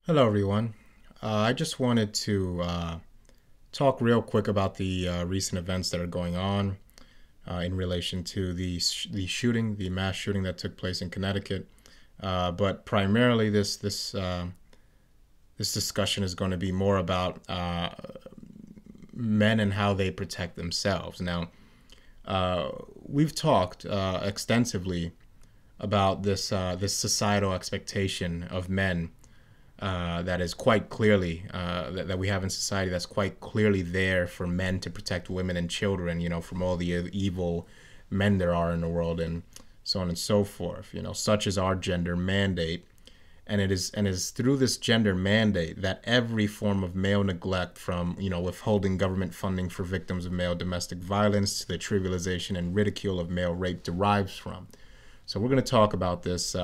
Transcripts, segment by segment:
Hello, everyone. I just wanted to talk real quick about the recent events that are going on in relation to the shooting, the mass shooting that took place in Connecticut. But primarily, this discussion is going to be more about men and how they protect themselves. Now, we've talked extensively about this societal expectation of men that is quite clearly that we have in society, that's quite clearly there for men to protect women and children, from all the evil men there are in the world, and so on and so forth. Such is our gender mandate, and it is through this gender mandate that every form of male neglect, from withholding government funding for victims of male domestic violence to the trivialization and ridicule of male rape, derives from. So we're going to talk about this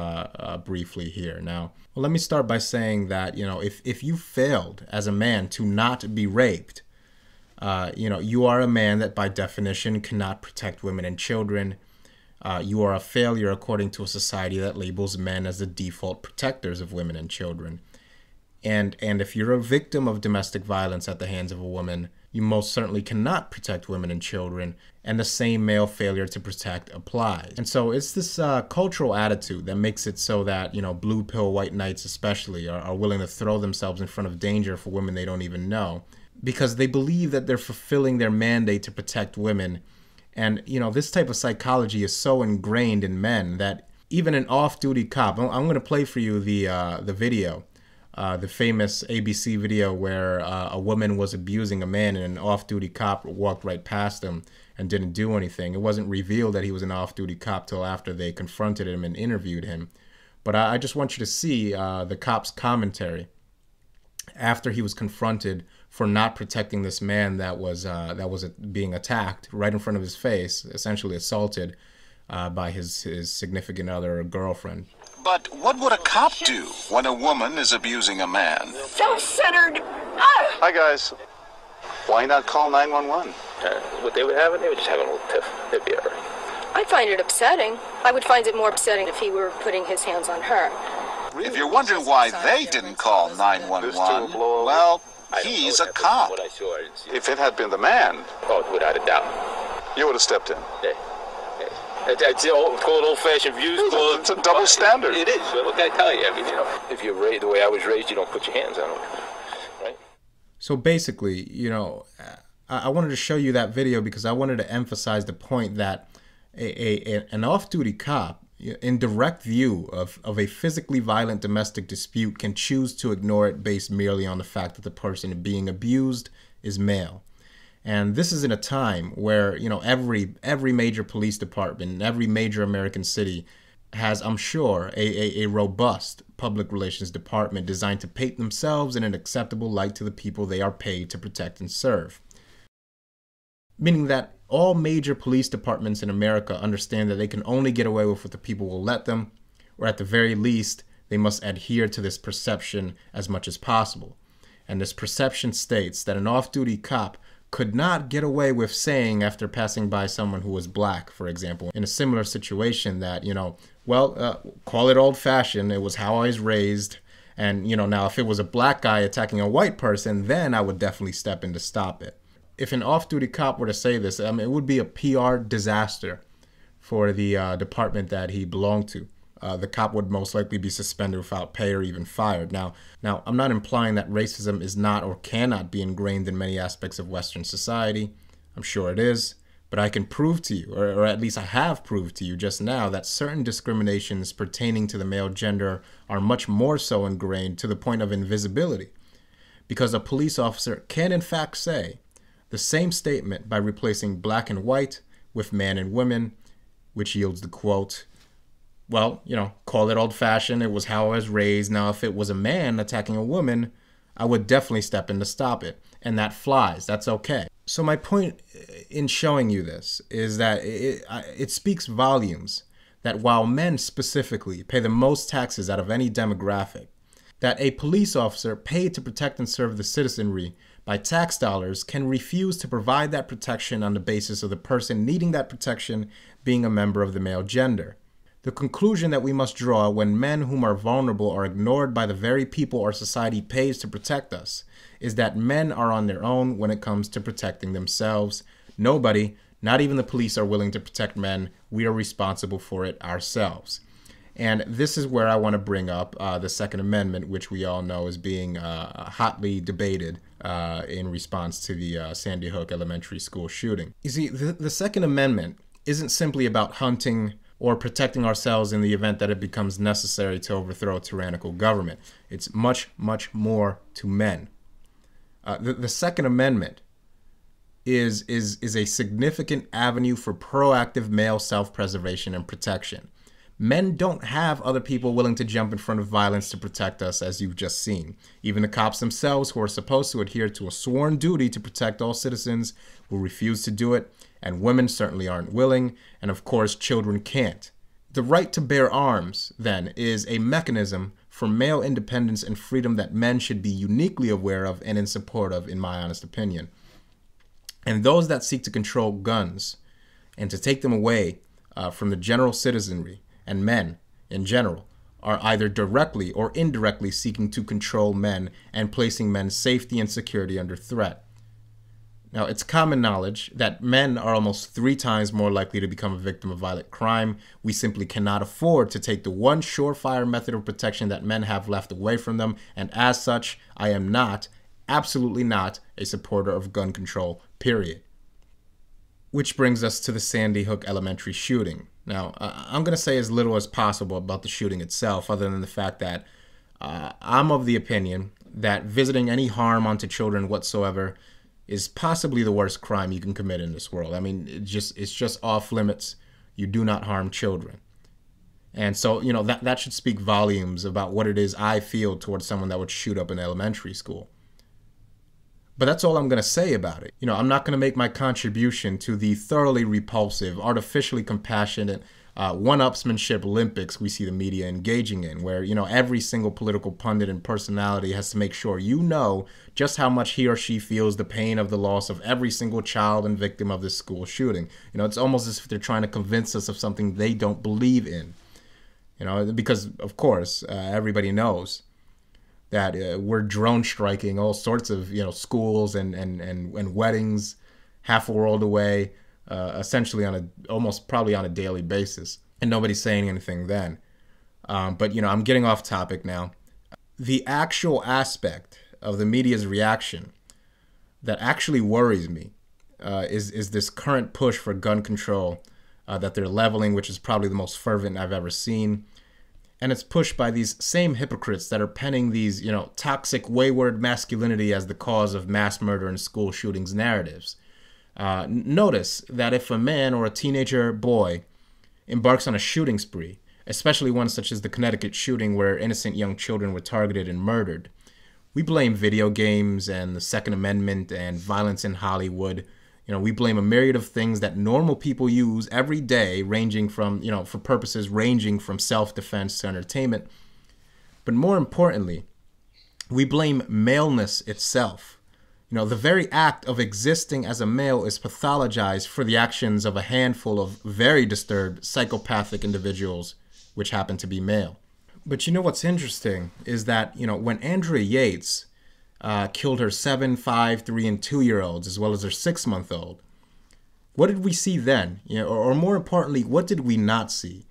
briefly here. Now, well, let me start by saying that, if you failed as a man to not be raped, you are a man that by definition cannot protect women and children. You are a failure according to a society that labels men as the default protectors of women and children. And if you're a victim of domestic violence at the hands of a woman, you most certainly cannot protect women and children, and the same male failure to protect applies. And so it's this cultural attitude that makes it so that, blue pill white knights especially are willing to throw themselves in front of danger for women they don't even know, because they believe that they're fulfilling their mandate to protect women. And, this type of psychology is so ingrained in men that even an off-duty cop, I'm going to play for you the video. The famous ABC video where a woman was abusing a man and an off-duty cop walked right past him and didn't do anything. It wasn't revealed that he was an off-duty cop till after they confronted him and interviewed him. But I just want you to see the cop's commentary after he was confronted for not protecting this man that was being attacked right in front of his face, essentially assaulted by his significant other or girlfriend. But what would a cop do when a woman is abusing a man? Self-centered. Hi, guys. Why not call 911? What they would have, they would just have a little tiff. They'd be all right. I find it upsetting. I would find it more upsetting if he were putting his hands on her. If you're wondering why they didn't call 911, well, he's a cop. What I saw, I didn't see. If it had been the man, Oh, without a doubt. you would have stepped in. Yeah. It's called old-fashioned views. It's a double standard. It is. What can I tell you? I mean, if you're raised the way I was raised, you don't put your hands on them, right? So basically, I wanted to show you that video because I wanted to emphasize the point that an off-duty cop, in direct view of a physically violent domestic dispute, can choose to ignore it based merely on the fact that the person being abused is male. And this is in a time where, every major police department, every major American city has, I'm sure, a robust public relations department designed to paint themselves in an acceptable light to the people they are paid to protect and serve. Meaning that all major police departments in America understand that they can only get away with what the people will let them, or at the very least, they must adhere to this perception as much as possible. And this perception states that an off-duty cop could not get away with saying, after passing by someone who was black, for example, in a similar situation, that, call it old-fashioned, it was how I was raised, and, now if it was a black guy attacking a white person, then I would definitely step in to stop it. If an off-duty cop were to say this, it would be a PR disaster for the department that he belonged to. The cop would most likely be suspended without pay or even fired. Now, I'm not implying that racism is not or cannot be ingrained in many aspects of Western society. I'm sure it is. But I can prove to you, or at least I have proved to you just now, that certain discriminations pertaining to the male gender are much more so ingrained to the point of invisibility. Because a police officer can in fact say the same statement by replacing black and white with man and women, which yields the quote, well, call it old-fashioned, it was how I was raised. Now, if it was a man attacking a woman, I would definitely step in to stop it. And that flies. That's okay. So my point in showing you this is that it speaks volumes that while men specifically pay the most taxes out of any demographic, that a police officer paid to protect and serve the citizenry by tax dollars can refuse to provide that protection on the basis of the person needing that protection being a member of the male gender. The conclusion that we must draw when men whom are vulnerable are ignored by the very people our society pays to protect us is that men are on their own when it comes to protecting themselves. Nobody, not even the police, are willing to protect men. We are responsible for it ourselves. And this is where I want to bring up the Second Amendment, which we all know is being hotly debated in response to the Sandy Hook Elementary School shooting. You see, the Second Amendment isn't simply about hunting or protecting ourselves in the event that it becomes necessary to overthrow a tyrannical government. It's much, much more to men. The Second Amendment is a significant avenue for proactive male self-preservation and protection. Men don't have other people willing to jump in front of violence to protect us, as you've just seen. Even the cops themselves, who are supposed to adhere to a sworn duty to protect all citizens, will refuse to do it, and women certainly aren't willing, and of course children can't. The right to bear arms, then, is a mechanism for male independence and freedom that men should be uniquely aware of and in support of, in my honest opinion. And those that seek to control guns and to take them away from the general citizenry and men in general are either directly or indirectly seeking to control men and placing men's safety and security under threat. Now, it's common knowledge that men are almost 3 times more likely to become a victim of violent crime. We simply cannot afford to take the one surefire method of protection that men have left away from them, and as such, I am not, absolutely not, a supporter of gun control, period. Which brings us to the Sandy Hook Elementary shooting. Now, I'm going to say as little as possible about the shooting itself, other than the fact that I'm of the opinion that visiting any harm onto children whatsoever is possibly the worst crime you can commit in this world. I mean, it's just off limits. You do not harm children. And so, you know, that should speak volumes about what it is I feel towards someone that would shoot up an elementary school. But that's all I'm going to say about it. You know, I'm not going to make my contribution to the thoroughly repulsive, artificially compassionate, one-upsmanship Olympics we see the media engaging in, where, you know, every single political pundit and personality has to make sure you know just how much he or she feels the pain of the loss of every single child and victim of this school shooting. You know, it's almost as if they're trying to convince us of something they don't believe in. You know, because, of course, everybody knows that we're drone striking all sorts of, you know, schools and weddings half a world away, essentially almost probably on a daily basis, and nobody's saying anything then. But, you know, I'm getting off topic now. The actual aspect of the media's reaction that actually worries me is this current push for gun control that they're leveling, which is probably the most fervent I've ever seen. And it's pushed by these same hypocrites that are penning these, you know, toxic, wayward masculinity as the cause of mass murder and school shootings narratives. Notice that if a man or a teenager boy embarks on a shooting spree, especially one such as the Connecticut shooting where innocent young children were targeted and murdered, we blame video games and the Second Amendment and violence in Hollywood. You know, we blame a myriad of things that normal people use every day, ranging from, you know, for purposes ranging from self-defense to entertainment. But more importantly, we blame maleness itself. You know, the very act of existing as a male is pathologized for the actions of a handful of very disturbed psychopathic individuals, which happen to be male. But you know what's interesting is that, you know, when Andrea Yates killed her 7, 5, 3, and 2-year-olds, as well as her 6-month-old. What did we see then? You know, or more importantly, what did we not see?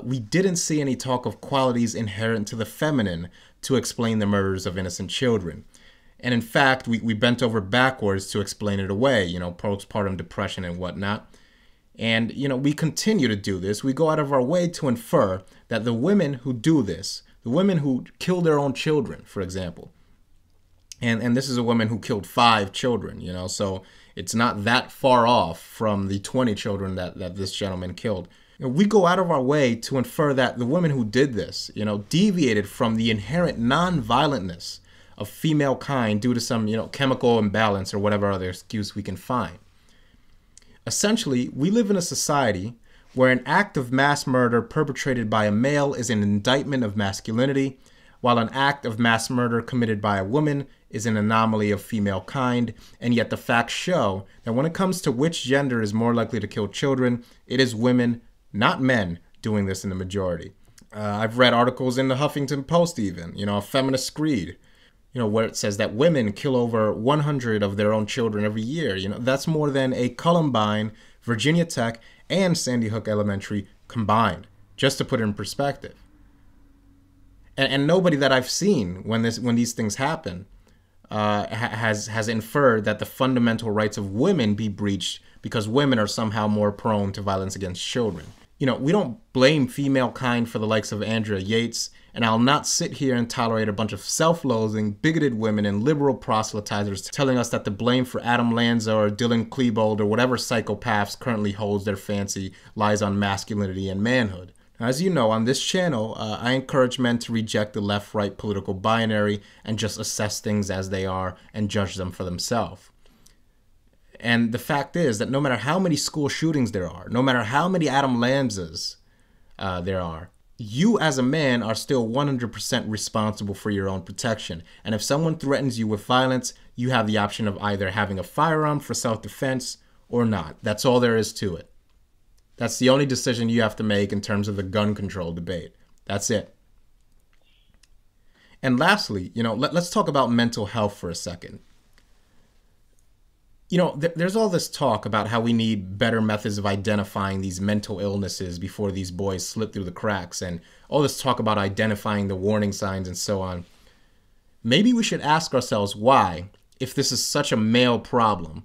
We didn't see any talk of qualities inherent to the feminine to explain the murders of innocent children. And in fact, we bent over backwards to explain it away, you know, postpartum depression and whatnot. And, you know, we continue to do this. We go out of our way to infer that the women who do this, the women who kill their own children, for example, and this is a woman who killed 5 children, you know, so it's not that far off from the 20 children that this gentleman killed. You know, we go out of our way to infer that the women who did this, you know, deviated from the inherent non-violentness of female kind due to some, you know, chemical imbalance or whatever other excuse we can find. Essentially, we live in a society where an act of mass murder perpetrated by a male is an indictment of masculinity, while an act of mass murder committed by a woman is an anomaly of female kind, and yet the facts show that when it comes to which gender is more likely to kill children, it is women, not men, doing this in the majority. I've read articles in the Huffington Post even, a feminist screed, where it says that women kill over 100 of their own children every year. That's more than a Columbine, Virginia Tech, and Sandy Hook Elementary combined, just to put it in perspective. And nobody that I've seen when these things happen has inferred that the fundamental rights of women be breached because women are somehow more prone to violence against children. We don't blame female kind for the likes of Andrea Yates, and I'll not sit here and tolerate a bunch of self-loathing, bigoted women and liberal proselytizers telling us that the blame for Adam Lanza or Dylan Klebold or whatever psychopaths currently holds their fancy lies on masculinity and manhood. As you know, on this channel, I encourage men to reject the left-right political binary and just assess things as they are and judge them for themselves. And the fact is that no matter how many school shootings there are, no matter how many Adam Lanzas there are, you as a man are still 100% responsible for your own protection. And if someone threatens you with violence, you have the option of either having a firearm for self-defense or not. That's all there is to it. That's the only decision you have to make in terms of the gun control debate. That's it. And lastly, let's talk about mental health for a second. There's all this talk about how we need better methods of identifying these mental illnesses before these boys slip through the cracks, and all this talk about identifying the warning signs and so on. Maybe we should ask ourselves why, if this is such a male problem,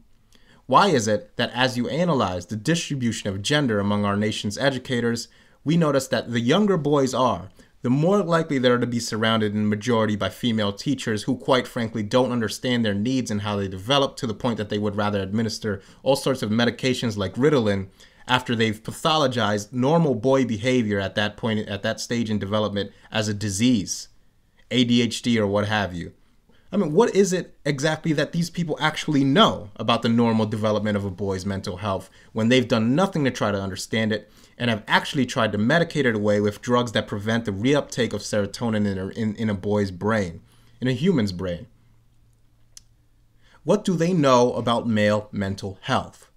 why is it that as you analyze the distribution of gender among our nation's educators, we notice that the younger boys are, the more likely they are to be surrounded in the majority by female teachers who quite frankly don't understand their needs and how they develop, to the point that they would rather administer all sorts of medications like Ritalin after they've pathologized normal boy behavior at that point, at that stage in development, as a disease, ADHD or what have you. I mean, what is it exactly that these people actually know about the normal development of a boy's mental health when they've done nothing to try to understand it and have actually tried to medicate it away with drugs that prevent the reuptake of serotonin in a boy's brain, in a human's brain? What do they know about male mental health?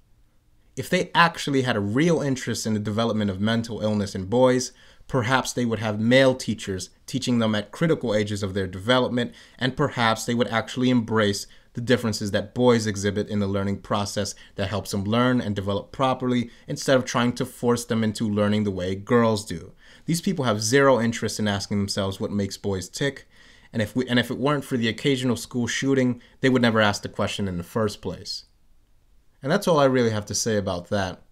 If they actually had a real interest in the development of mental illness in boys, perhaps they would have male teachers teaching them at critical ages of their development, and perhaps they would actually embrace the differences that boys exhibit in the learning process that helps them learn and develop properly, instead of trying to force them into learning the way girls do. These people have zero interest in asking themselves what makes boys tick, and if it weren't for the occasional school shooting, they would never ask the question in the first place. And that's all I really have to say about that.